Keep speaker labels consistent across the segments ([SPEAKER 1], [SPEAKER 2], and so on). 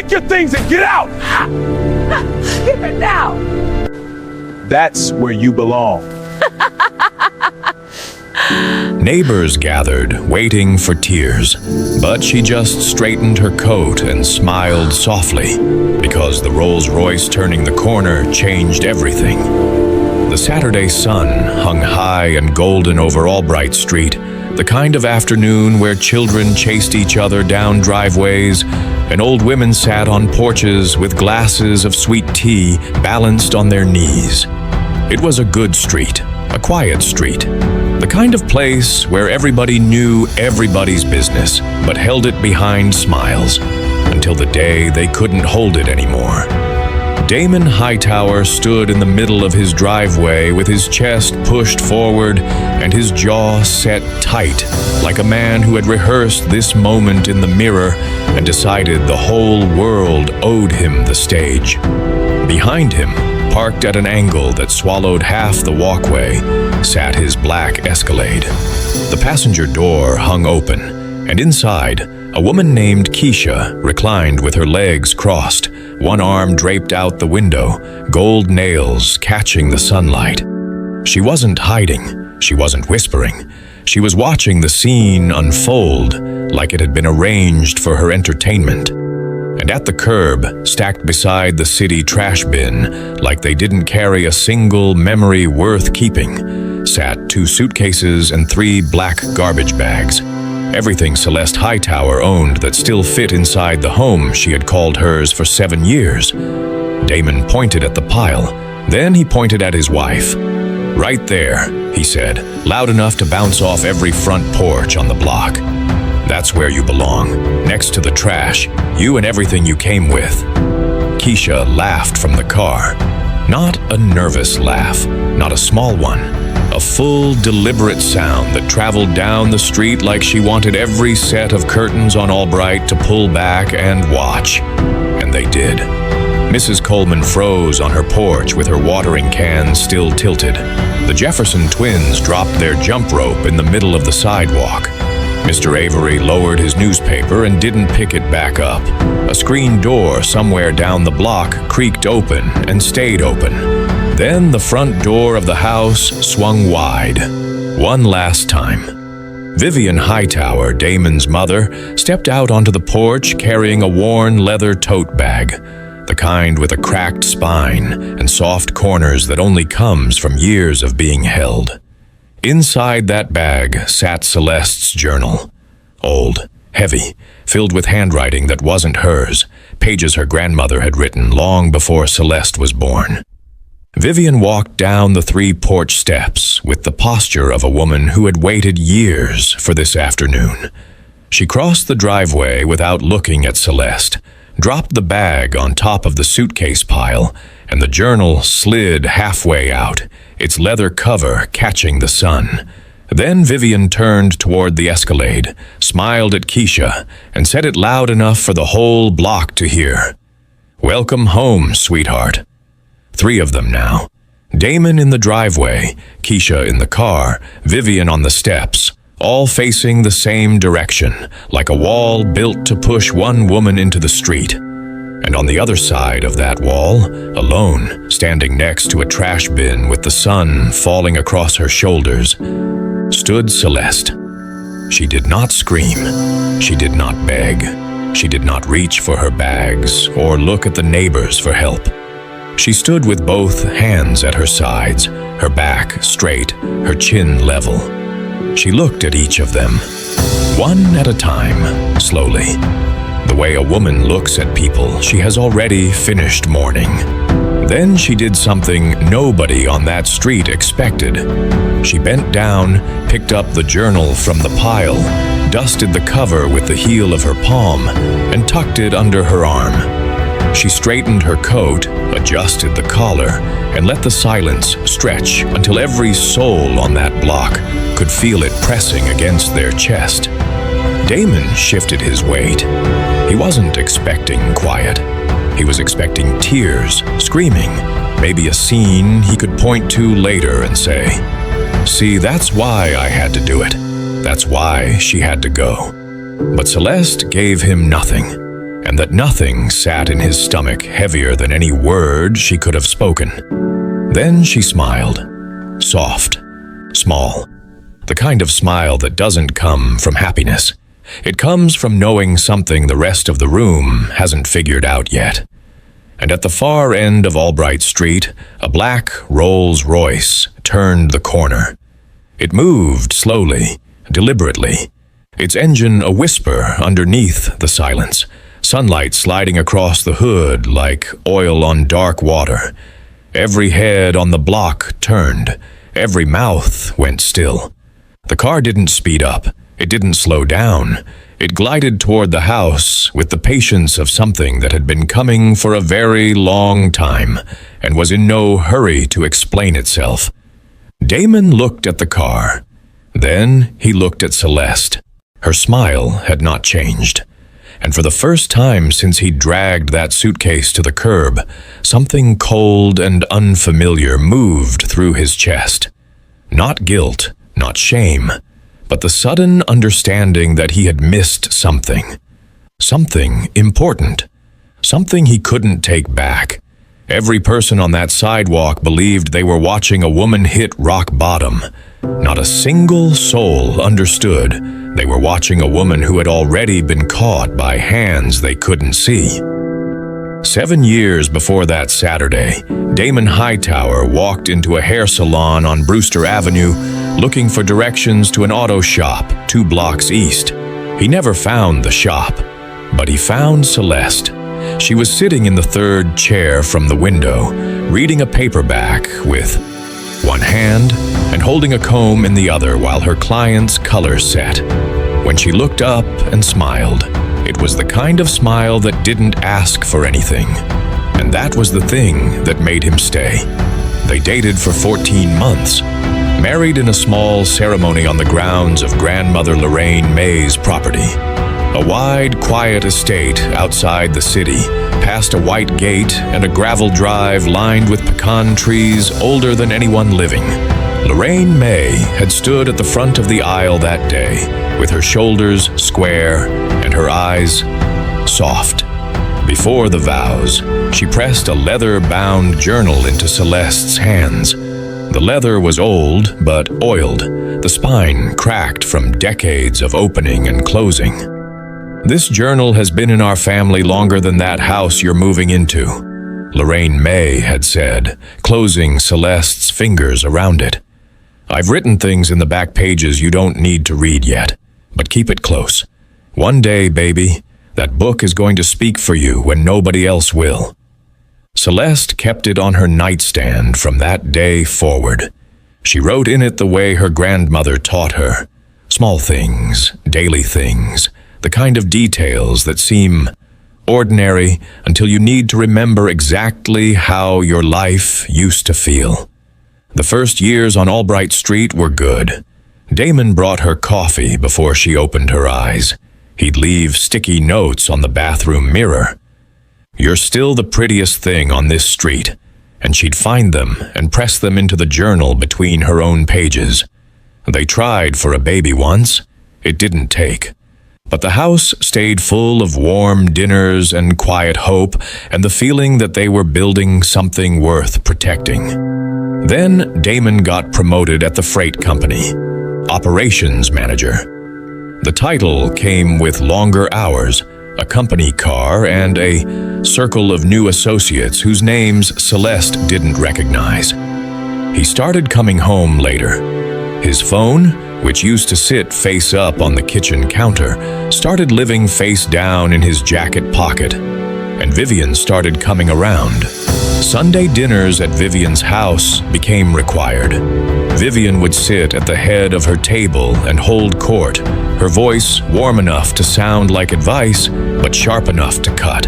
[SPEAKER 1] Take your things and get out!
[SPEAKER 2] Get it now!
[SPEAKER 1] That's where you belong.
[SPEAKER 3] Neighbors gathered, waiting for tears, but she just straightened her coat and smiled softly, because the Rolls Royce turning the corner changed everything. The Saturday sun hung high and golden over Albright Street, the kind of afternoon where children chased each other down driveways and old women sat on porches with glasses of sweet tea balanced on their knees. It was a good street, a quiet street, the kind of place where everybody knew everybody's business, but held it behind smiles, until the day they couldn't hold it anymore. Damon Hightower stood in the middle of his driveway with his chest pushed forward and his jaw set tight, like a man who had rehearsed this moment in the mirror and decided the whole world owed him the stage. Behind him, parked at an angle that swallowed half the walkway, sat his black Escalade. The passenger door hung open, and inside, a woman named Keisha reclined with her legs crossed, one arm draped out the window, gold nails catching the sunlight. She wasn't hiding, she wasn't whispering. She was watching the scene unfold like it had been arranged for her entertainment. And at the curb, stacked beside the city trash bin, like they didn't carry a single memory worth keeping, sat 2 suitcases and 3 black garbage bags. Everything Celeste Hightower owned that still fit inside the home she had called hers for 7 years. Damon pointed at the pile. Then he pointed at his wife. "Right there," he said, loud enough to bounce off every front porch on the block. "That's where you belong, next to the trash, you and everything you came with." Keisha laughed from the car. Not a nervous laugh, not a small one. A full, deliberate sound that traveled down the street like she wanted every set of curtains on Albright to pull back and watch. And they did. Mrs. Coleman froze on her porch with her watering can still tilted. The Jefferson twins dropped their jump rope in the middle of the sidewalk. Mr. Avery lowered his newspaper and didn't pick it back up. A screen door somewhere down the block creaked open and stayed open. Then the front door of the house swung wide. One last time. Vivian Hightower, Damon's mother, stepped out onto the porch carrying a worn leather tote bag, the kind with a cracked spine and soft corners that only comes from years of being held. Inside that bag sat Celeste's journal. Old, heavy, filled with handwriting that wasn't hers, pages her grandmother had written long before Celeste was born. Vivian walked down the 3 porch steps with the posture of a woman who had waited years for this afternoon. She crossed the driveway without looking at Celeste, dropped the bag on top of the suitcase pile, and the journal slid halfway out, its leather cover catching the sun. Then Vivian turned toward the Escalade, smiled at Keisha, and said it loud enough for the whole block to hear. "Welcome home, sweetheart." 3 of them now. Damon in the driveway, Keisha in the car, Vivian on the steps, all facing the same direction, like a wall built to push one woman into the street. And on the other side of that wall, alone, standing next to a trash bin with the sun falling across her shoulders, stood Celeste. She did not scream. She did not beg. She did not reach for her bags or look at the neighbors for help. She stood with both hands at her sides, her back straight, her chin level. She looked at each of them, one at a time, slowly. The way a woman looks at people she has already finished mourning. Then she did something nobody on that street expected. She bent down, picked up the journal from the pile, dusted the cover with the heel of her palm, and tucked it under her arm. She straightened her coat, adjusted the collar, and let the silence stretch until every soul on that block could feel it pressing against their chest. Damon shifted his weight. He wasn't expecting quiet. He was expecting tears, screaming, maybe a scene he could point to later and say, "See, that's why I had to do it. That's why she had to go." But Celeste gave him nothing. and that nothing sat in his stomach heavier than any word she could have spoken. Then she smiled, soft, small, the kind of smile that doesn't come from happiness. It comes from knowing something the rest of the room hasn't figured out yet. And at the far end of Albright Street, a black Rolls Royce turned the corner. It moved slowly, deliberately, its engine a whisper underneath the silence, sunlight sliding across the hood like oil on dark water. Every head on the block turned, every mouth went still. The car didn't speed up, it didn't slow down. It glided toward the house with the patience of something that had been coming for a very long time and was in no hurry to explain itself. Damon looked at the car. Then he looked at Celeste. Her smile had not changed. And for the first time since he dragged that suitcase to the curb, something cold and unfamiliar moved through his chest. Not guilt, not shame, but the sudden understanding that he had missed something. Something important. Something he couldn't take back. Every person on that sidewalk believed they were watching a woman hit rock bottom. Not a single soul understood they were watching a woman who had already been caught by hands they couldn't see. 7 years before that Saturday, Damon Hightower walked into a hair salon on Brewster Avenue looking for directions to an auto shop 2 blocks east. He never found the shop, but he found Celeste. She was sitting in the 3rd chair from the window, reading a paperback with one hand and holding a comb in the other while her client's color set. When she looked up and smiled, it was the kind of smile that didn't ask for anything. And that was the thing that made him stay. They dated for 14 months, married in a small ceremony on the grounds of grandmother Lorraine May's property. A wide, quiet estate outside the city, past a white gate and a gravel drive lined with pecan trees older than anyone living. Lorraine May had stood at the front of the aisle that day, with her shoulders square and her eyes soft. Before the vows, she pressed a leather-bound journal into Celeste's hands. The leather was old, but oiled, the spine cracked from decades of opening and closing. "This journal has been in our family longer than that house you're moving into," Lorraine May had said, closing Celeste's fingers around it. "I've written things in the back pages you don't need to read yet, but keep it close. One day, baby, that book is going to speak for you when nobody else will." Celeste kept it on her nightstand from that day forward. She wrote in it the way her grandmother taught her. Small things, daily things, the kind of details that seem ordinary until you need to remember exactly how your life used to feel. The first years on Albright Street were good. Damon brought her coffee before she opened her eyes. He'd leave sticky notes on the bathroom mirror. "You're still the prettiest thing on this street," and she'd find them and press them into the journal between her own pages. They tried for a baby once. It didn't take. But the house stayed full of warm dinners and quiet hope and the feeling that they were building something worth protecting. Then Damon got promoted at the freight company, operations manager. The title came with longer hours, a company car, and a circle of new associates whose names Celeste didn't recognize. He started coming home later. His phone, which used to sit face up on the kitchen counter, started living face down in his jacket pocket, and Vivian started coming around. Sunday dinners at Vivian's house became required. Vivian would sit at the head of her table and hold court, her voice warm enough to sound like advice, but sharp enough to cut.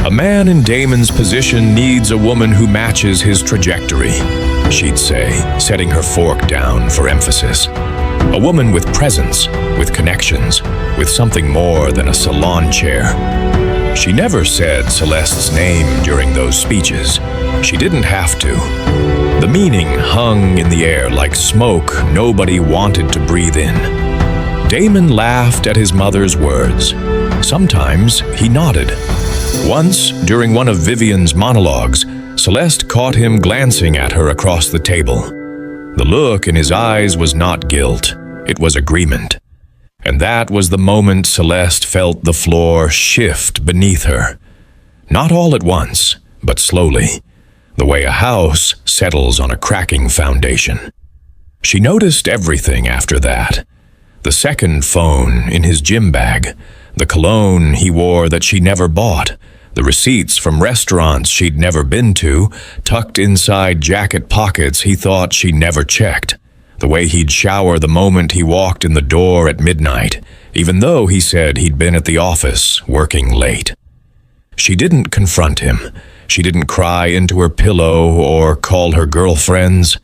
[SPEAKER 3] "A man in Damon's position needs a woman who matches his trajectory," she'd say, setting her fork down for emphasis. "A woman with presence, with connections, with something more than a salon chair." She never said Celeste's name during those speeches. She didn't have to. The meaning hung in the air like smoke nobody wanted to breathe in. Damon laughed at his mother's words. Sometimes he nodded. Once, during one of Vivian's monologues, Celeste caught him glancing at her across the table. The look in his eyes was not guilt, it was agreement. And that was the moment Celeste felt the floor shift beneath her. Not all at once, but slowly, the way a house settles on a cracking foundation. She noticed everything after that. The second phone in his gym bag, the cologne he wore that she never bought, the receipts from restaurants she'd never been to, tucked inside jacket pockets he thought she never checked, the way he'd shower the moment he walked in the door at midnight, even though he said he'd been at the office working late. She didn't confront him. She didn't cry into her pillow or call her girlfriends.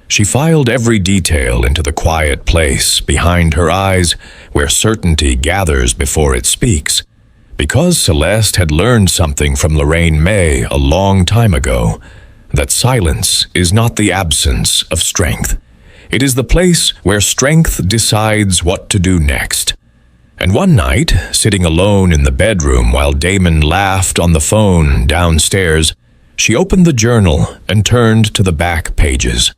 [SPEAKER 3] She filed every detail into the quiet place behind her eyes where certainty gathers before it speaks. Because Celeste had learned something from Lorraine May a long time ago, that silence is not the absence of strength. It is the place where strength decides what to do next. And one night, sitting alone in the bedroom while Damon laughed on the phone downstairs, she opened the journal and turned to the back pages.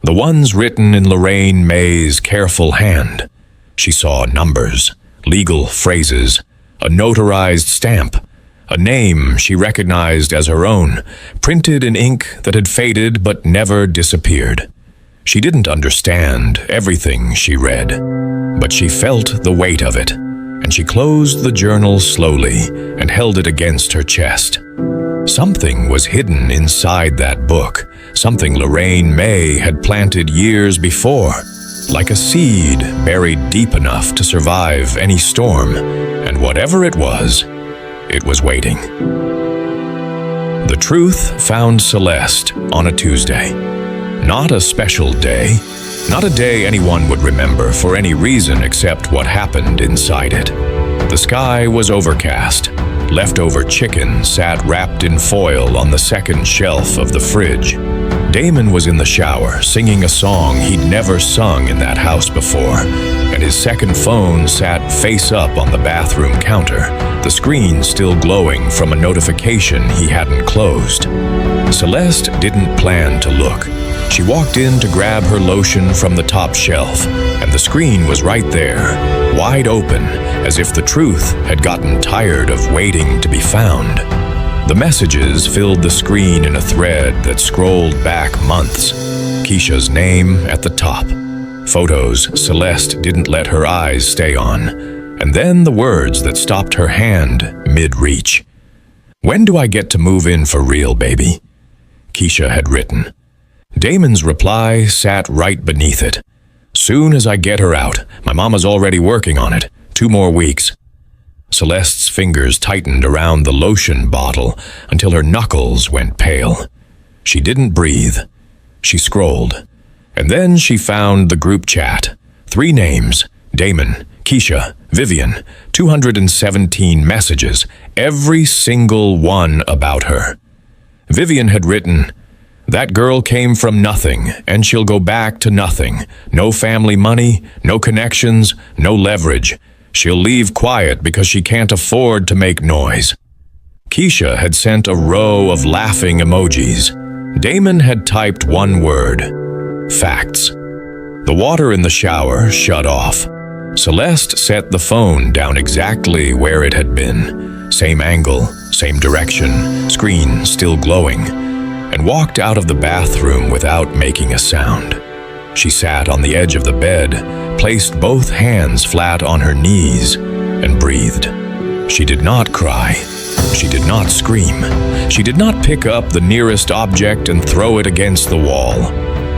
[SPEAKER 3] The ones written in Lorraine May's careful hand. She saw numbers, legal phrases, a notarized stamp, a name she recognized as her own, printed in ink that had faded but never disappeared. She didn't understand everything she read, but she felt the weight of it, and she closed the journal slowly and held it against her chest. Something was hidden inside that book, something Lorraine May had planted years before, like a seed buried deep enough to survive any storm, and whatever it was waiting. The truth found Celeste on a Tuesday. Not a special day, not a day anyone would remember for any reason except what happened inside it. The sky was overcast. Leftover chicken sat wrapped in foil on the second shelf of the fridge. Damon was in the shower, singing a song he'd never sung in that house before, and his second phone sat face up on the bathroom counter, the screen still glowing from a notification he hadn't closed. Celeste didn't plan to look. She walked in to grab her lotion from the top shelf, and the screen was right there, wide open, as if the truth had gotten tired of waiting to be found. The messages filled the screen in a thread that scrolled back months. Keisha's name at the top. Photos Celeste didn't let her eyes stay on. And then the words that stopped her hand mid-reach. "When do I get to move in for real, baby?" Keisha had written. Damon's reply sat right beneath it. "Soon as I get her out. My mama's already working on it. 2 more weeks." Celeste's fingers tightened around the lotion bottle until her knuckles went pale. She didn't breathe. She scrolled. And then she found the group chat. 3 names, Damon, Keisha, Vivian, 217 messages, every single one about her. Vivian had written, "That girl came from nothing, and she'll go back to nothing. No family money, no connections, no leverage. She'll leave quiet because she can't afford to make noise." Keisha had sent a row of laughing emojis. Damon had typed one word, facts. The water in the shower shut off. Celeste set the phone down exactly where it had been. Same angle, same direction, screen still glowing, and walked out of the bathroom without making a sound. She sat on the edge of the bed, placed both hands flat on her knees, and breathed. She did not cry. She did not scream. She did not pick up the nearest object and throw it against the wall.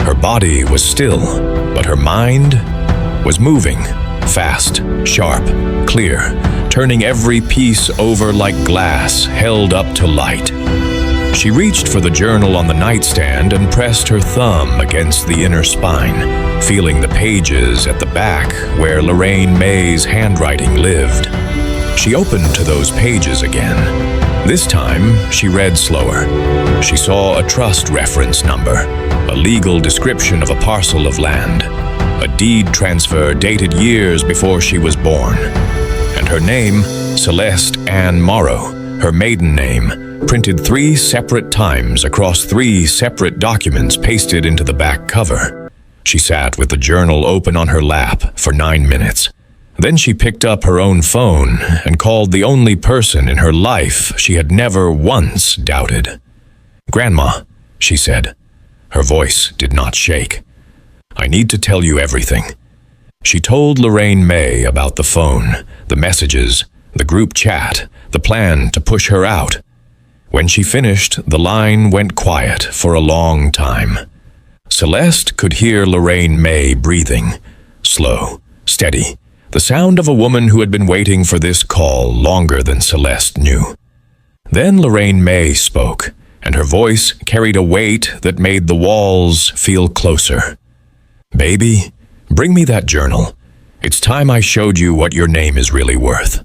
[SPEAKER 3] Her body was still, but her mind was moving, fast, sharp, clear, turning every piece over like glass held up to light. She reached for the journal on the nightstand and pressed her thumb against the inner spine, feeling the pages at the back where Lorraine May's handwriting lived. She opened to those pages again. This time, she read slower. She saw a trust reference number, a legal description of a parcel of land, a deed transfer dated years before she was born, and her name, Celeste Ann Morrow, her maiden name, printed 3 separate times across 3 separate documents pasted into the back cover. She sat with the journal open on her lap for 9 minutes. Then she picked up her own phone and called the only person in her life she had never once doubted. "Grandma," she said. Her voice did not shake. "I need to tell you everything." She told Lorraine May about the phone, the messages, the group chat, the plan to push her out. When she finished, the line went quiet for a long time. Celeste could hear Lorraine May breathing, slow, steady, the sound of a woman who had been waiting for this call longer than Celeste knew. Then Lorraine May spoke, and her voice carried a weight that made the walls feel closer. "Baby, bring me that journal. It's time I showed you what your name is really worth."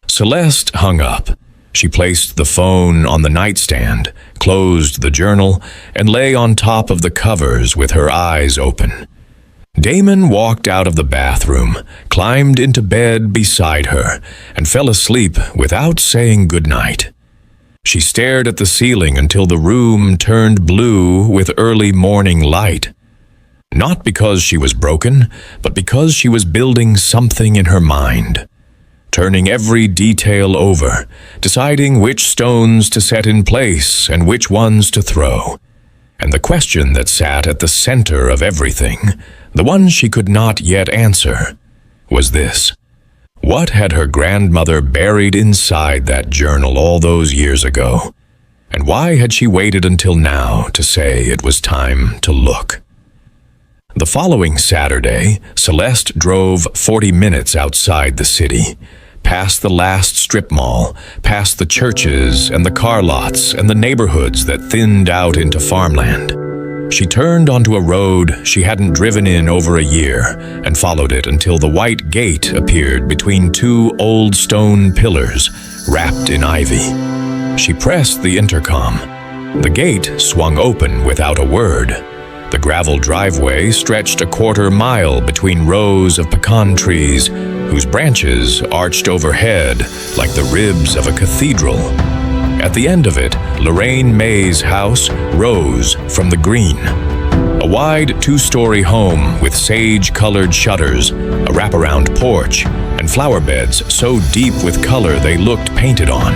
[SPEAKER 3] Celeste hung up. She placed the phone on the nightstand, closed the journal, and lay on top of the covers with her eyes open. Damon walked out of the bathroom, climbed into bed beside her, and fell asleep without saying goodnight. She stared at the ceiling until the room turned blue with early morning light. Not because she was broken, but because she was building something in her mind. Turning every detail over, deciding which stones to set in place and which ones to throw. And the question that sat at the center of everything, the one she could not yet answer, was this. What had her grandmother buried inside that journal all those years ago? And why had she waited until now to say it was time to look? The following Saturday, Celeste drove 40 minutes outside the city, past the last strip mall, past the churches and the car lots and the neighborhoods that thinned out into farmland. She turned onto a road she hadn't driven in over a year and followed it until the white gate appeared between 2 old stone pillars wrapped in ivy. She pressed the intercom. The gate swung open without a word. The gravel driveway stretched a 1/4 mile between rows of pecan trees whose branches arched overhead like the ribs of a cathedral. At the end of it, Lorraine May's house rose from the green. A wide 2-story home with sage-colored shutters, a wraparound porch, and flower beds so deep with color they looked painted on.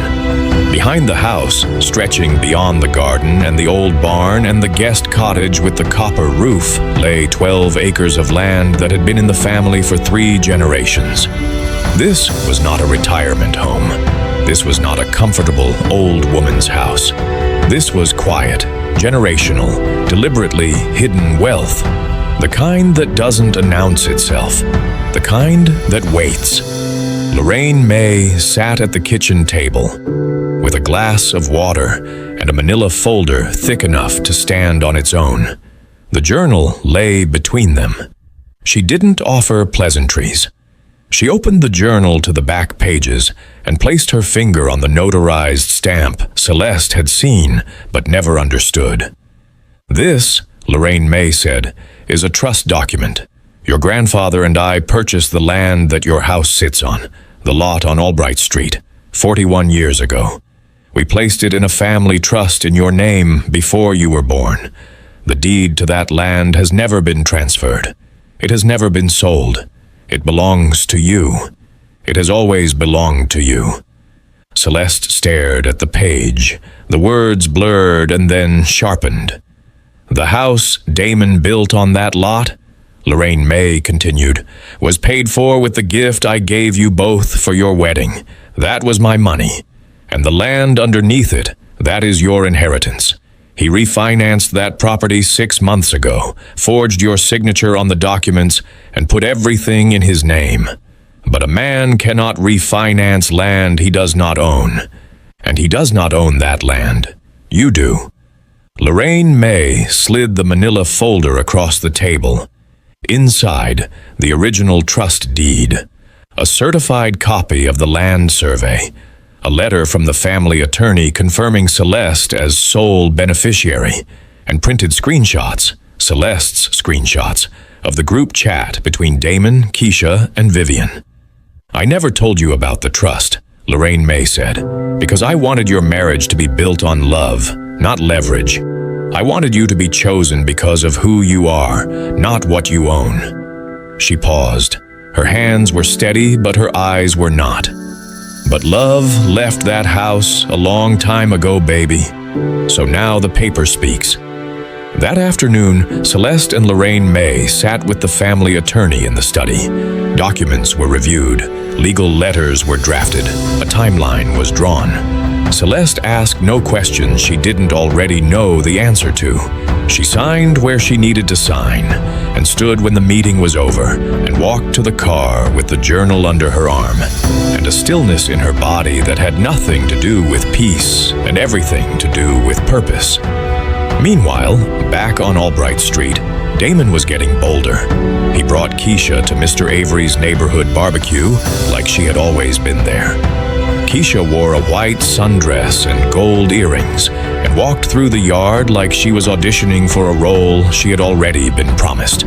[SPEAKER 3] Behind the house, stretching beyond the garden and the old barn and the guest cottage with the copper roof, lay 12 acres of land that had been in the family for 3 generations. This was not a retirement home. This was not a comfortable old woman's house. This was quiet, generational, deliberately hidden wealth. The kind that doesn't announce itself. The kind that waits. Lorraine May sat at the kitchen table with a glass of water and a manila folder thick enough to stand on its own. The journal lay between them. She didn't offer pleasantries. She opened the journal to the back pages and placed her finger on the notarized stamp Celeste had seen but never understood. "This," Lorraine May said, "is a trust document. Your grandfather and I purchased the land that your house sits on, the lot on Albright Street, 41 years ago. We placed it in a family trust in your name before you were born. The deed to that land has never been transferred. It has never been sold. It belongs to you. It has always belonged to you." Celeste stared at the page. The words blurred and then sharpened. "The house Damon built on that lot," Lorraine May continued, "was paid for with the gift I gave you both for your wedding. That was my money. And the land underneath it, that is your inheritance. He refinanced that property 6 months ago, forged your signature on the documents, and put everything in his name. But a man cannot refinance land he does not own. And he does not own that land. You do." Lorraine May slid the manila folder across the table. Inside, the original trust deed, a certified copy of the land survey, a letter from the family attorney confirming Celeste as sole beneficiary, and printed screenshots, Celeste's screenshots, of the group chat between Damon, Keisha, and Vivian. "I never told you about the trust," Lorraine May said, "because I wanted your marriage to be built on love, not leverage. I wanted you to be chosen because of who you are, not what you own." She paused. Her hands were steady, but her eyes were not. "But love left that house a long time ago, baby. So now the paper speaks." That afternoon, Celeste and Lorraine May sat with the family attorney in the study. Documents were reviewed, legal letters were drafted, a timeline was drawn. Celeste asked no questions she didn't already know the answer to. She signed where she needed to sign, and stood when the meeting was over, and walked to the car with the journal under her arm, and a stillness in her body that had nothing to do with peace and everything to do with purpose. Meanwhile, back on Albright Street, Damon was getting bolder. He brought Keisha to Mr. Avery's neighborhood barbecue like she had always been there. Keisha wore a white sundress and gold earrings and walked through the yard like she was auditioning for a role she had already been promised.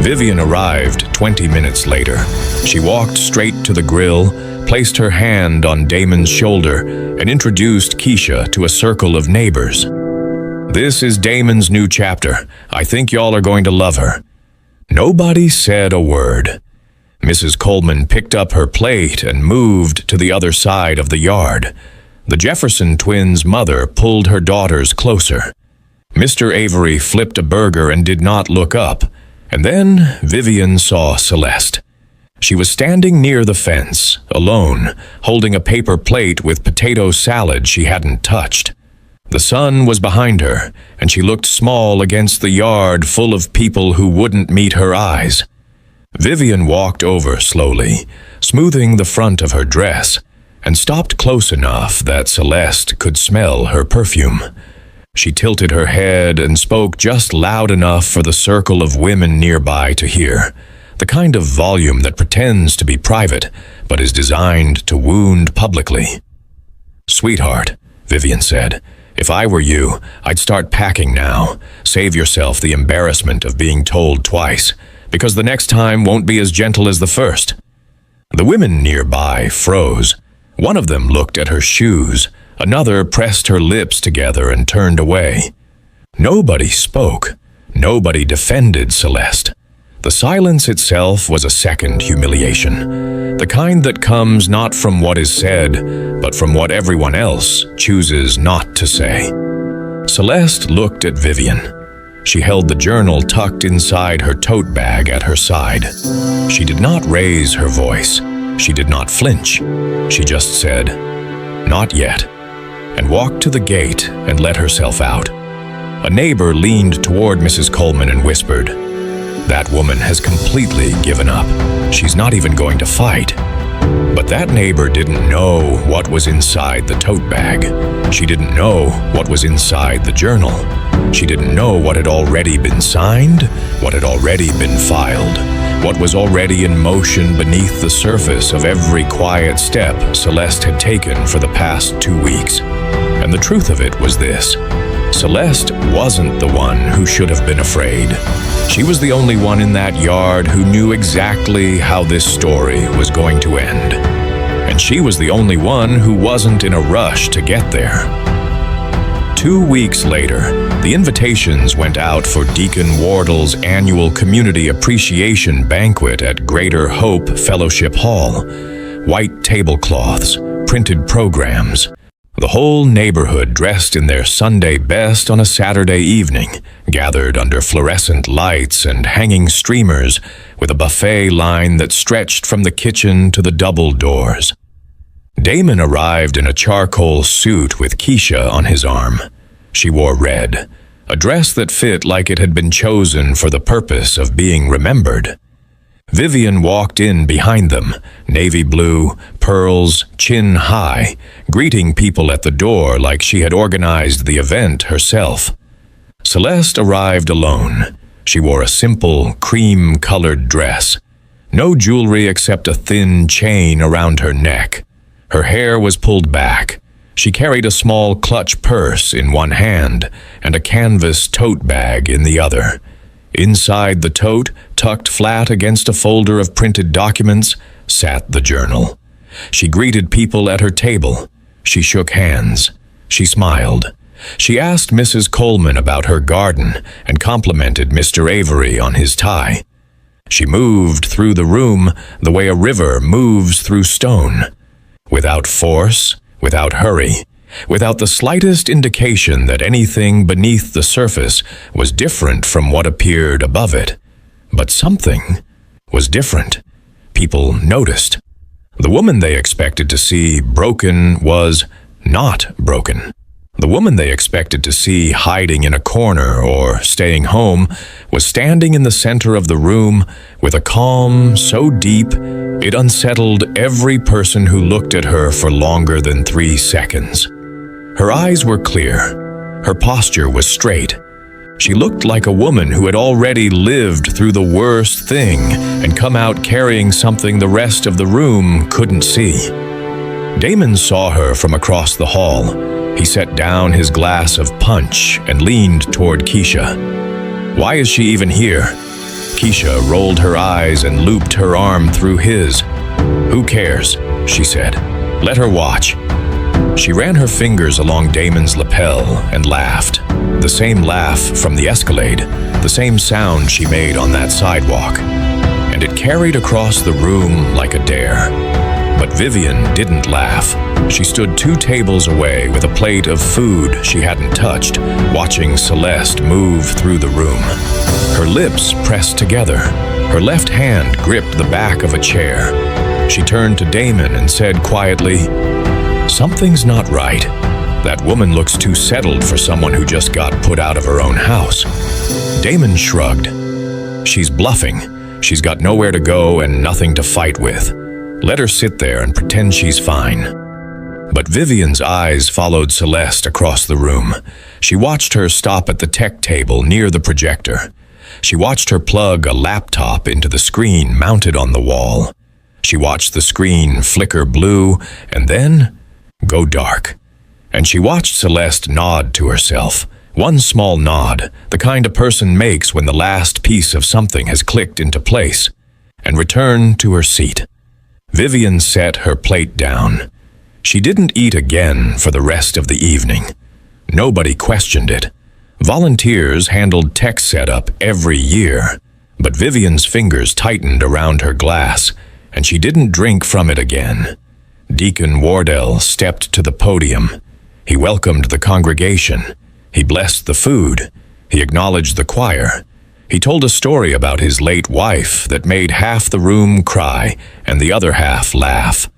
[SPEAKER 3] Vivian arrived 20 minutes later. She walked straight to the grill, placed her hand on Damon's shoulder, and introduced Keisha to a circle of neighbors. "This is Damon's new chapter. I think y'all are going to love her." Nobody said a word. Mrs. Coleman picked up her plate and moved to the other side of the yard. The Jefferson twins' mother pulled her daughters closer. Mr. Avery flipped a burger and did not look up, and then Vivian saw Celeste. She was standing near the fence, alone, holding a paper plate with potato salad she hadn't touched. The sun was behind her, and she looked small against the yard full of people who wouldn't meet her eyes. Vivian walked over slowly, smoothing the front of her dress, and stopped close enough that Celeste could smell her perfume. She tilted her head and spoke just loud enough for the circle of women nearby to hear, the kind of volume that pretends to be private, but is designed to wound publicly. "Sweetheart," Vivian said, "if I were you, I'd start packing now. Save yourself the embarrassment of being told twice, because the next time won't be as gentle as the first." The women nearby froze. One of them looked at her shoes. Another pressed her lips together and turned away. Nobody spoke. Nobody defended Celeste. The silence itself was a second humiliation, the kind that comes not from what is said, but from what everyone else chooses not to say. Celeste looked at Vivian. She held the journal tucked inside her tote bag at her side. She did not raise her voice. She did not flinch. She just said, "Not yet," and walked to the gate and let herself out. A neighbor leaned toward Mrs. Coleman and whispered, "That woman has completely given up. She's not even going to fight." But that neighbor didn't know what was inside the tote bag. She didn't know what was inside the journal. She didn't know what had already been signed, what had already been filed, what was already in motion beneath the surface of every quiet step Celeste had taken for the past 2 weeks. And the truth of it was this: Celeste wasn't the one who should have been afraid. She was the only one in that yard who knew exactly how this story was going to end. And she was the only one who wasn't in a rush to get there. 2 weeks later, the invitations went out for Deacon Wardle's annual Community Appreciation Banquet at Greater Hope Fellowship Hall. White tablecloths, printed programs. The whole neighborhood dressed in their Sunday best on a Saturday evening, gathered under fluorescent lights and hanging streamers, with a buffet line that stretched from the kitchen to the double doors. Damon arrived in a charcoal suit with Keisha on his arm. She wore red, a dress that fit like it had been chosen for the purpose of being remembered. Vivian walked in behind them, navy blue, pearls, chin high, greeting people at the door like she had organized the event herself. Celeste arrived alone. She wore a simple, cream-colored dress. No jewelry except a thin chain around her neck. Her hair was pulled back. She carried a small clutch purse in one hand and a canvas tote bag in the other. Inside the tote, tucked flat against a folder of printed documents, sat the journal. She greeted people at her table. She shook hands. She smiled. She asked Mrs. Coleman about her garden and complimented Mr. Avery on his tie. She moved through the room the way a river moves through stone, without force, without hurry, without the slightest indication that anything beneath the surface was different from what appeared above it. But something was different. People noticed. The woman they expected to see broken was not broken. The woman they expected to see hiding in a corner or staying home was standing in the center of the room with a calm so deep it unsettled every person who looked at her for longer than 3 seconds. Her eyes were clear. Her posture was straight. She looked like a woman who had already lived through the worst thing and come out carrying something the rest of the room couldn't see. Damon saw her from across the hall. He set down his glass of punch and leaned toward Keisha. "Why is she even here?" Keisha rolled her eyes and looped her arm through his. "Who cares?" she said. "Let her watch." She ran her fingers along Damon's lapel and laughed. The same laugh from the Escalade, the same sound she made on that sidewalk. And it carried across the room like a dare. But Vivian didn't laugh. She stood 2 tables away with a plate of food she hadn't touched, watching Celeste move through the room. Her lips pressed together. Her left hand gripped the back of a chair. She turned to Damon and said quietly, "Something's not right. That woman looks too settled for someone who just got put out of her own house." Damon shrugged. "She's bluffing. She's got nowhere to go and nothing to fight with. Let her sit there and pretend she's fine." But Vivian's eyes followed Celeste across the room. She watched her stop at the tech table near the projector. She watched her plug a laptop into the screen mounted on the wall. She watched the screen flicker blue and then go dark. And she watched Celeste nod to herself. One small nod, the kind a person makes when the last piece of something has clicked into place, and return to her seat. Vivian set her plate down. She didn't eat again for the rest of the evening. Nobody questioned it. Volunteers handled tech setup every year, but Vivian's fingers tightened around her glass, and she didn't drink from it again. Deacon Wardell stepped to the podium. He welcomed the congregation. He blessed the food. He acknowledged the choir. He told a story about his late wife that made half the room cry and the other half laugh.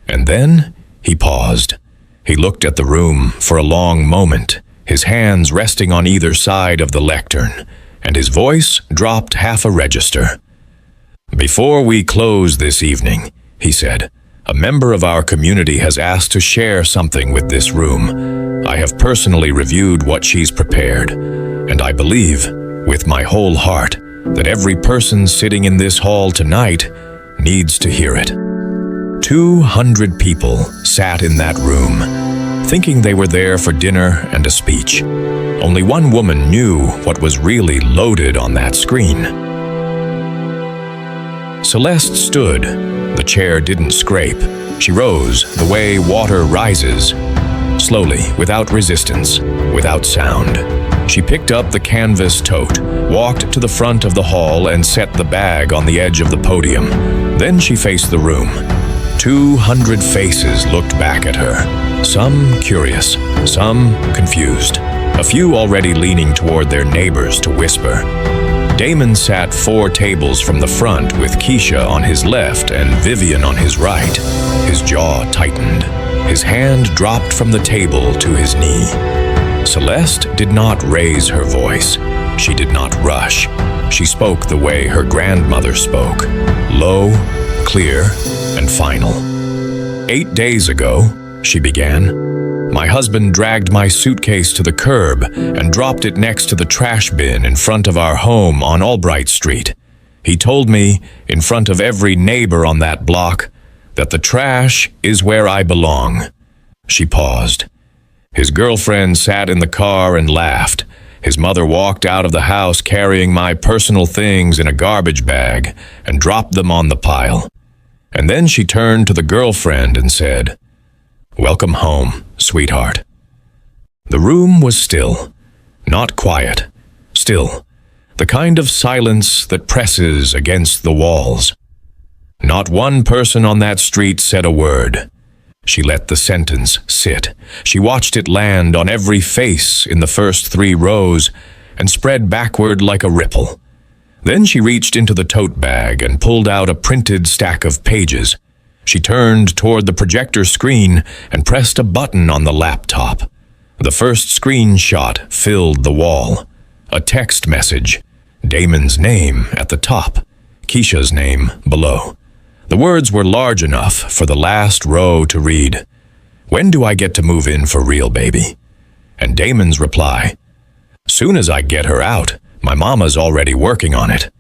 [SPEAKER 3] And then he paused. He looked at the room for a long moment, his hands resting on either side of the lectern, and his voice dropped half a register. "Before we close this evening," he said, "a member of our community has asked to share something with this room. I have personally reviewed what she's prepared, and I believe, with my whole heart, that every person sitting in this hall tonight needs to hear it." 200 people sat in that room, thinking they were there for dinner and a speech. Only one woman knew what was really loaded on that screen. Celeste stood. The chair didn't scrape. She rose the way water rises, slowly, without resistance, without sound. She picked up the canvas tote, walked to the front of the hall, and set the bag on the edge of the podium. Then she faced the room. 200 faces looked back at her, some curious, some confused, a few already leaning toward their neighbors to whisper. Damon sat 4 tables from the front with Keisha on his left and Vivian on his right. His jaw tightened. His hand dropped from the table to his knee. Celeste did not raise her voice. She did not rush. She spoke the way her grandmother spoke, low, clear, and final. 8 days ago, she began, my husband dragged my suitcase to the curb and dropped it next to the trash bin in front of our home on Albright Street. He told me, in front of every neighbor on that block, that the trash is where I belong. She paused. His girlfriend sat in the car and laughed. His mother walked out of the house carrying my personal things in a garbage bag and dropped them on the pile. And then she turned to the girlfriend and said, "Welcome home, sweetheart." The room was still, not quiet, still, the kind of silence that presses against the walls. Not one person on that street said a word. She let the sentence sit. She watched it land on every face in the first 3 rows and spread backward like a ripple. Then she reached into the tote bag and pulled out a printed stack of pages. She turned toward the projector screen and pressed a button on the laptop. The first screenshot filled the wall. A text message. Damon's name at the top, Keisha's name below. The words were large enough for the last row to read, "When do I get to move in for real, baby?" And Damon's reply, "Soon as I get her out. My mama's already working on it."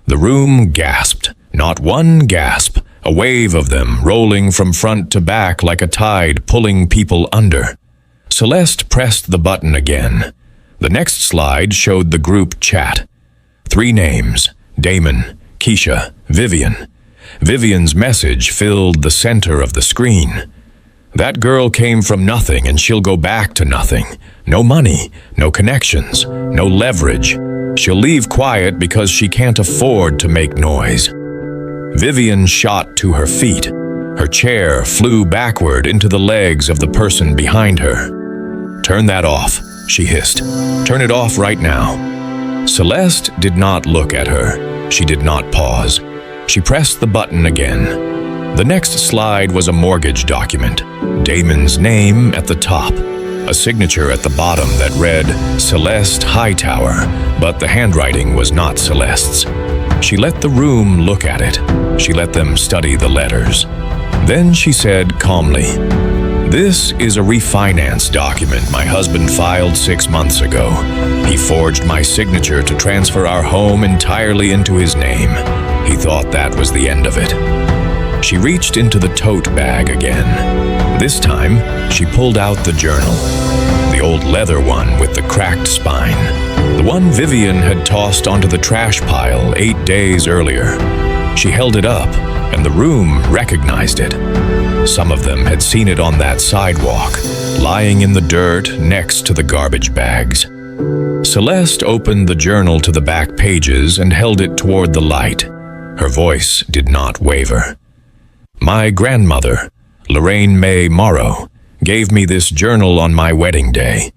[SPEAKER 3] The room gasped. Not one gasp, a wave of them rolling from front to back like a tide pulling people under. Celeste pressed the button again. The next slide showed the group chat. 3 names, Damon, Keisha, Vivian. Vivian's message filled the center of the screen. "That girl came from nothing and she'll go back to nothing. No money, no connections, no leverage. She'll leave quiet because she can't afford to make noise." Vivian shot to her feet. Her chair flew backward into the legs of the person behind her. "Turn that off," she hissed. "Turn it off right now." Celeste did not look at her. She did not pause. She pressed the button again. The next slide was a mortgage document. Damon's name at the top. A signature at the bottom that read Celeste Hightower, but the handwriting was not Celeste's. She let the room look at it. She let them study the letters. Then she said calmly, "This is a refinance document my husband filed 6 months ago. He forged my signature to transfer our home entirely into his name. He thought that was the end of it." She reached into the tote bag again. This time, she pulled out the journal. The old leather one with the cracked spine. The one Vivian had tossed onto the trash pile 8 days earlier. She held it up, and the room recognized it. Some of them had seen it on that sidewalk, lying in the dirt next to the garbage bags. Celeste opened the journal to the back pages and held it toward the light. Her voice did not waver. "My grandmother, Lorraine May Morrow, gave me this journal on my wedding day.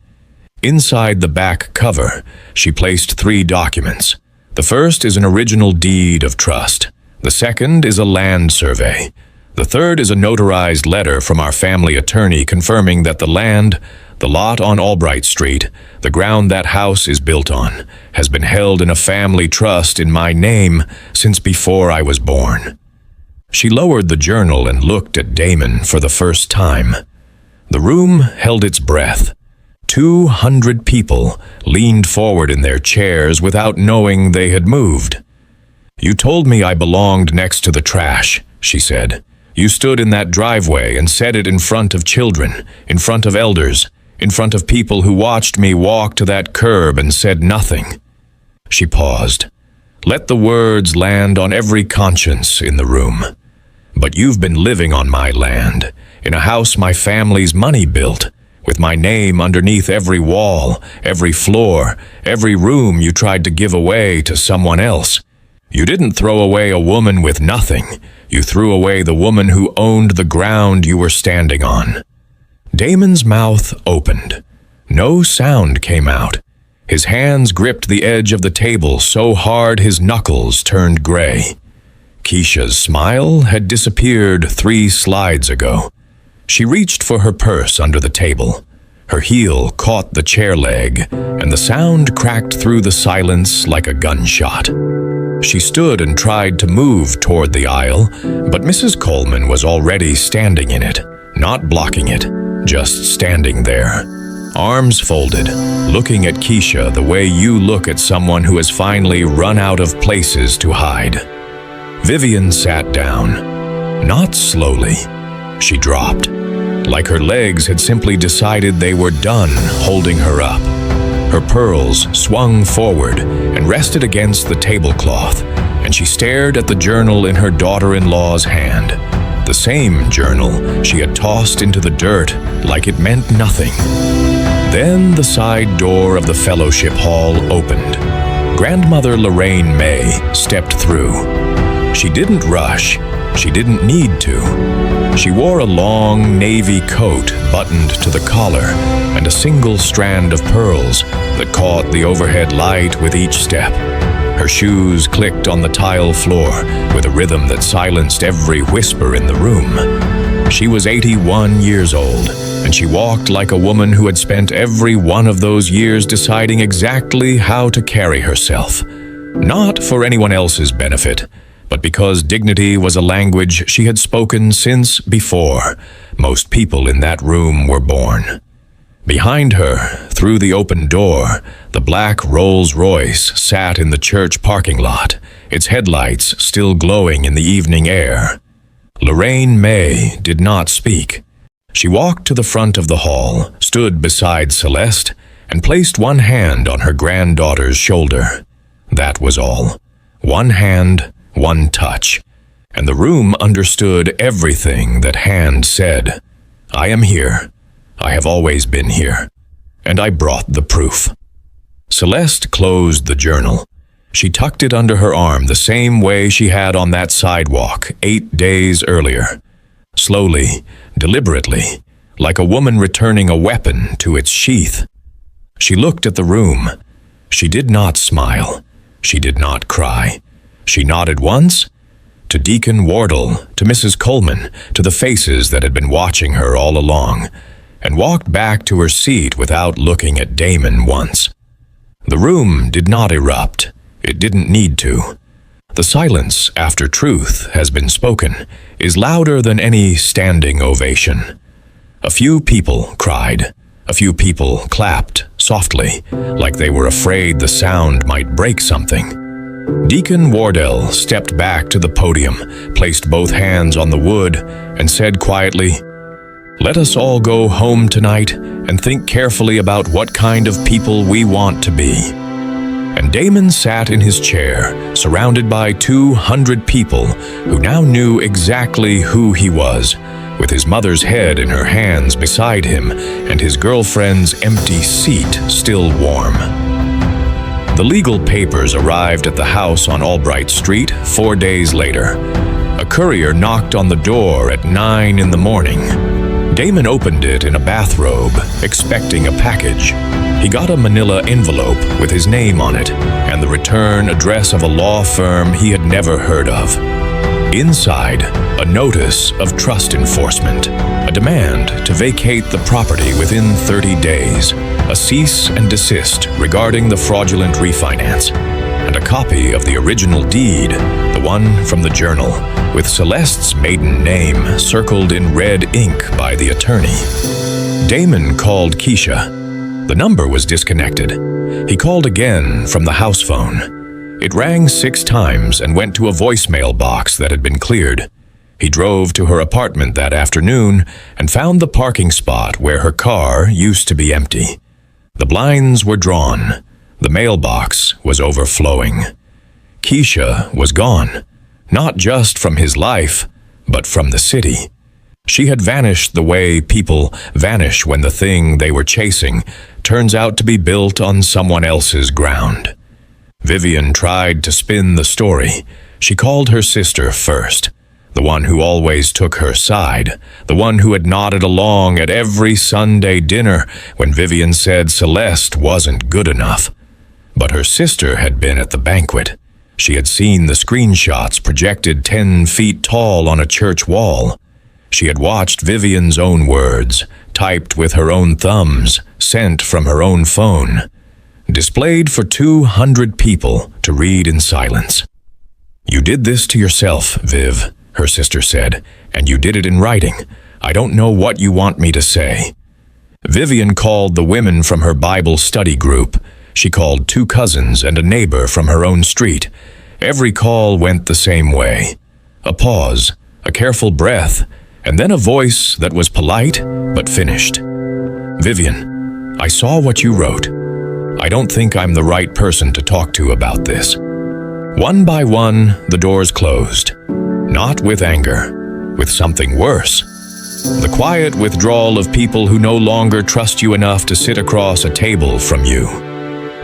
[SPEAKER 3] Inside the back cover, she placed 3 documents. The first is an original deed of trust. The second is a land survey. The third is a notarized letter from our family attorney confirming that the land, the lot on Albright Street, the ground that house is built on, has been held in a family trust in my name since before I was born." She lowered the journal and looked at Damon for the first time. The room held its breath. 200 people leaned forward in their chairs without knowing they had moved. "You told me I belonged next to the trash," she said. "You stood in that driveway and said it in front of children, in front of elders, in front of people who watched me walk to that curb and said nothing." She paused. Let the words land on every conscience in the room. "But you've been living on my land, in a house my family's money built, with my name underneath every wall, every floor, every room you tried to give away to someone else. You didn't throw away a woman with nothing. You threw away the woman who owned the ground you were standing on." Damon's mouth opened. No sound came out. His hands gripped the edge of the table so hard his knuckles turned gray. Keisha's smile had disappeared 3 slides ago. She reached for her purse under the table. Her heel caught the chair leg, and the sound cracked through the silence like a gunshot. She stood and tried to move toward the aisle, but Mrs. Coleman was already standing in it, not blocking it, just standing there. Arms folded, looking at Keisha the way you look at someone who has finally run out of places to hide. Vivian sat down. Not slowly. She dropped. Like her legs had simply decided they were done holding her up. Her pearls swung forward and rested against the tablecloth, and and she stared at the journal in her daughter-in-law's hand. The same journal she had tossed into the dirt like it meant nothing. Then the side door of the fellowship hall opened. Grandmother Lorraine May stepped through. She didn't rush. She didn't need to. She wore a long navy coat buttoned to the collar and a single strand of pearls that caught the overhead light with each step. Her shoes clicked on the tile floor with a rhythm that silenced every whisper in the room. She was 81 years old, and she walked like a woman who had spent every one of those years deciding exactly how to carry herself. Not for anyone else's benefit, but because dignity was a language she had spoken since before most people in that room were born. Behind her, through the open door, the black Rolls Royce sat in the church parking lot, its headlights still glowing in the evening air. Lorraine May did not speak. She walked to the front of the hall, stood beside Celeste, and placed one hand on her granddaughter's shoulder. That was all. One hand, one touch. And the room understood everything that hand said. I am here. I have always been here. And I brought the proof. Celeste closed the journal. She tucked it under her arm the same way she had on that sidewalk 8 days earlier. Slowly, deliberately, like a woman returning a weapon to its sheath. She looked at the room. She did not smile. She did not cry. She nodded once, to Deacon Wardle, to Mrs. Coleman, to the faces that had been watching her all along, and walked back to her seat without looking at Damon once. The room did not erupt. It didn't need to. The silence after truth has been spoken is louder than any standing ovation. A few people cried. A few people clapped softly, like they were afraid the sound might break something. Deacon Wardell stepped back to the podium, placed both hands on the wood, and said quietly, "Let us all go home tonight and think carefully about what kind of people we want to be." And Damon sat in his chair, surrounded by 200 people who now knew exactly who he was, with his mother's head in her hands beside him and his girlfriend's empty seat still warm. The legal papers arrived at the house on Albright Street 4 days later. A courier knocked on the door at 9 in the morning. Damon opened it in a bathrobe, expecting a package. He got a manila envelope with his name on it and the return address of a law firm he had never heard of. Inside, a notice of trust enforcement, a demand to vacate the property within 30 days, a cease and desist regarding the fraudulent refinance, and a copy of the original deed, the one from the journal, with Celeste's maiden name circled in red ink by the attorney. Damon called Keisha. The number was disconnected. He called again from the house phone. It rang 6 times and went to a voicemail box that had been cleared. He drove to her apartment that afternoon and found the parking spot where her car used to be empty. The blinds were drawn. The mailbox was overflowing. Keisha was gone, not just from his life, but from the city. She had vanished the way people vanish when the thing they were chasing turns out to be built on someone else's ground. Vivian tried to spin the story. She called her sister first, the one who always took her side, the one who had nodded along at every Sunday dinner when Vivian said Celeste wasn't good enough. But her sister had been at the banquet. She had seen the screenshots projected 10 feet tall on a church wall. She had watched Vivian's own words, typed with her own thumbs, sent from her own phone, displayed for 200 people to read in silence. "You did this to yourself, Viv," her sister said, "and you did it in writing. I don't know what you want me to say." Vivian called the women from her Bible study group. She called 2 cousins and a neighbor from her own street. Every call went the same way. A pause, a careful breath, and then a voice that was polite but finished. "Vivian, I saw what you wrote. I don't think I'm the right person to talk to about this. One by one, the doors closed. Not with anger, with something worse. The quiet withdrawal of people who no longer trust you enough to sit across a table from you.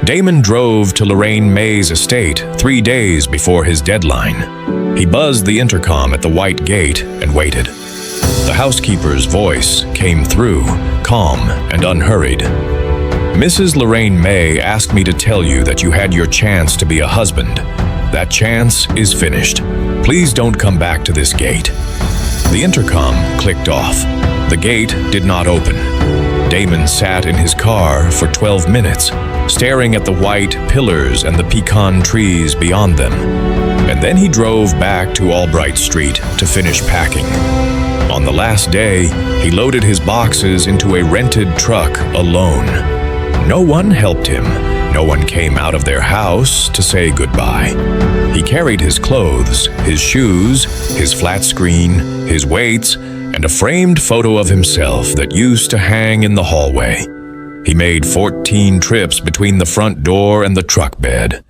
[SPEAKER 3] Damon drove to Lorraine May's estate 3 days before his deadline. He buzzed the intercom at the white gate and waited. The housekeeper's voice came through, calm and unhurried. "Mrs. Lorraine May asked me to tell you that you had your chance to be a husband. That chance is finished. Please don't come back to this gate." The intercom clicked off. The gate did not open. Damon sat in his car for 12 minutes, staring at the white pillars and the pecan trees beyond them. And then he drove back to Albright Street to finish packing. On the last day, he loaded his boxes into a rented truck alone. No one helped him. No one came out of their house to say goodbye. He carried his clothes, his shoes, his flat screen, his weights, and a framed photo of himself that used to hang in the hallway. He made 14 trips between the front door and the truck bed.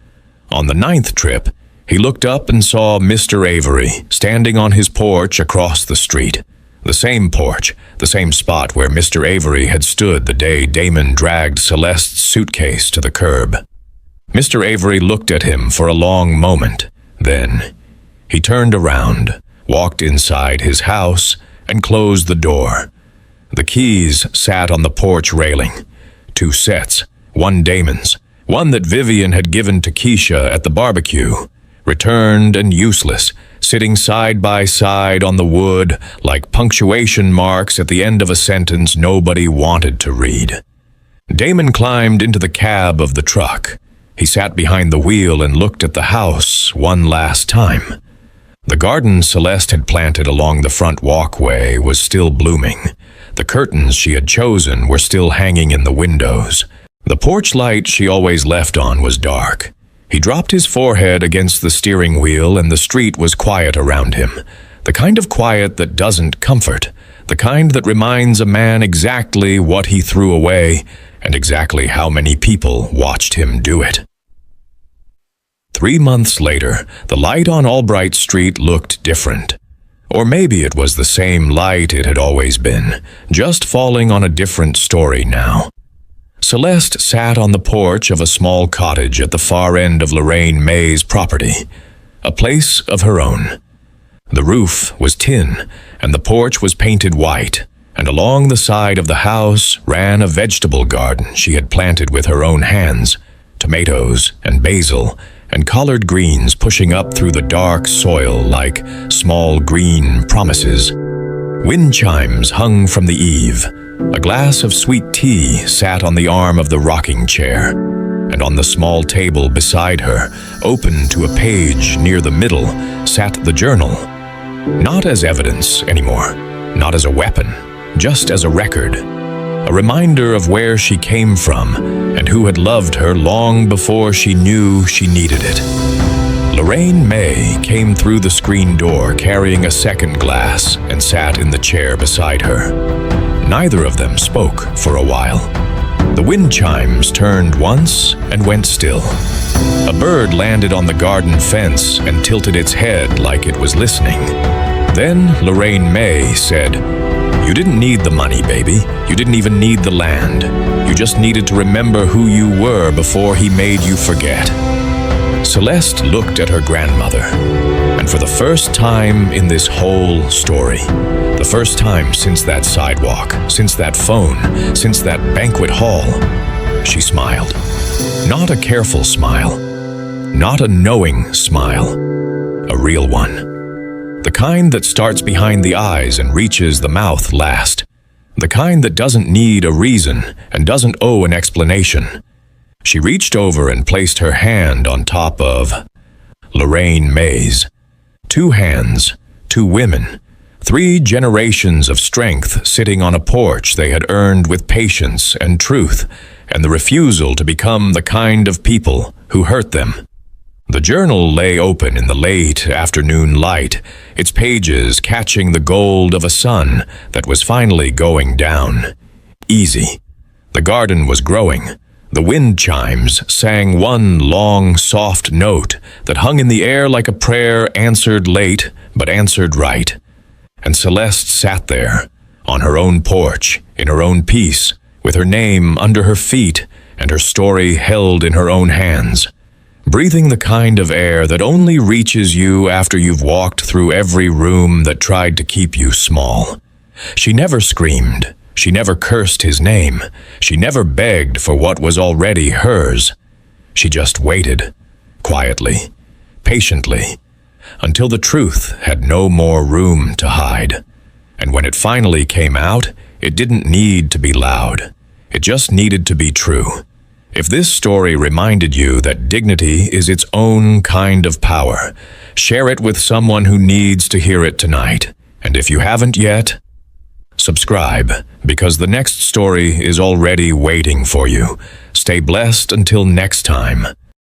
[SPEAKER 3] On the 9th trip, he looked up and saw Mr. Avery standing on his porch across the street. The same porch, the same spot where Mr. Avery had stood the day Damon dragged Celeste's suitcase to the curb. Mr. Avery looked at him for a long moment. Then he turned around, walked inside his house, and closed the door. The keys sat on the porch railing. 2 sets, one Damon's, one that Vivian had given to Keisha at the barbecue, returned and useless, sitting side by side on the wood like punctuation marks at the end of a sentence nobody wanted to read. Damon climbed into the cab of the truck. He sat behind the wheel and looked at the house one last time. The garden Celeste had planted along the front walkway was still blooming. The curtains she had chosen were still hanging in the windows. The porch light she always left on was dark. He dropped his forehead against the steering wheel and the street was quiet around him. The kind of quiet that doesn't comfort. The kind that reminds a man exactly what he threw away and exactly how many people watched him do it. 3 months later, the light on Albright Street looked different. Or maybe it was the same light it had always been, just falling on a different story now. Celeste sat on the porch of a small cottage at the far end of Lorraine May's property, a place of her own. The roof was tin, and the porch was painted white, and along the side of the house ran a vegetable garden she had planted with her own hands, tomatoes and basil, and collard greens pushing up through the dark soil like small green promises. Wind chimes hung from the eave. A glass of sweet tea sat on the arm of the rocking chair, and on the small table beside her, open to a page near the middle, sat the journal. Not as evidence anymore, not as a weapon, just as a record. A reminder of where she came from and who had loved her long before she knew she needed it. Lorraine May came through the screen door carrying a second glass and sat in the chair beside her. Neither of them spoke for a while. The wind chimes turned once and went still. A bird landed on the garden fence and tilted its head like it was listening. Then Lorraine May said, "You didn't need the money, baby. You didn't even need the land. You just needed to remember who you were before he made you forget." Celeste looked at her grandmother, and for the first time in this whole story, the first time since that sidewalk, since that phone, since that banquet hall, she smiled. Not a careful smile, not a knowing smile, a real one. The kind that starts behind the eyes and reaches the mouth last. The kind that doesn't need a reason and doesn't owe an explanation. She reached over and placed her hand on top of Lorraine May's. 2 hands, 2 women, 3 generations of strength sitting on a porch they had earned with patience and truth, and the refusal to become the kind of people who hurt them. The journal lay open in the late afternoon light, its pages catching the gold of a sun that was finally going down. Easy. The garden was growing. The wind chimes sang one long, soft note that hung in the air like a prayer answered late, but answered right. And Celeste sat there, on her own porch, in her own peace, with her name under her feet and her story held in her own hands, breathing the kind of air that only reaches you after you've walked through every room that tried to keep you small. She never screamed. She never cursed his name. She never begged for what was already hers. She just waited, quietly, patiently, until the truth had no more room to hide. And when it finally came out, it didn't need to be loud. It just needed to be true. If this story reminded you that dignity is its own kind of power, share it with someone who needs to hear it tonight. And if you haven't yet, subscribe, because the next story is already waiting for you. Stay blessed until next time.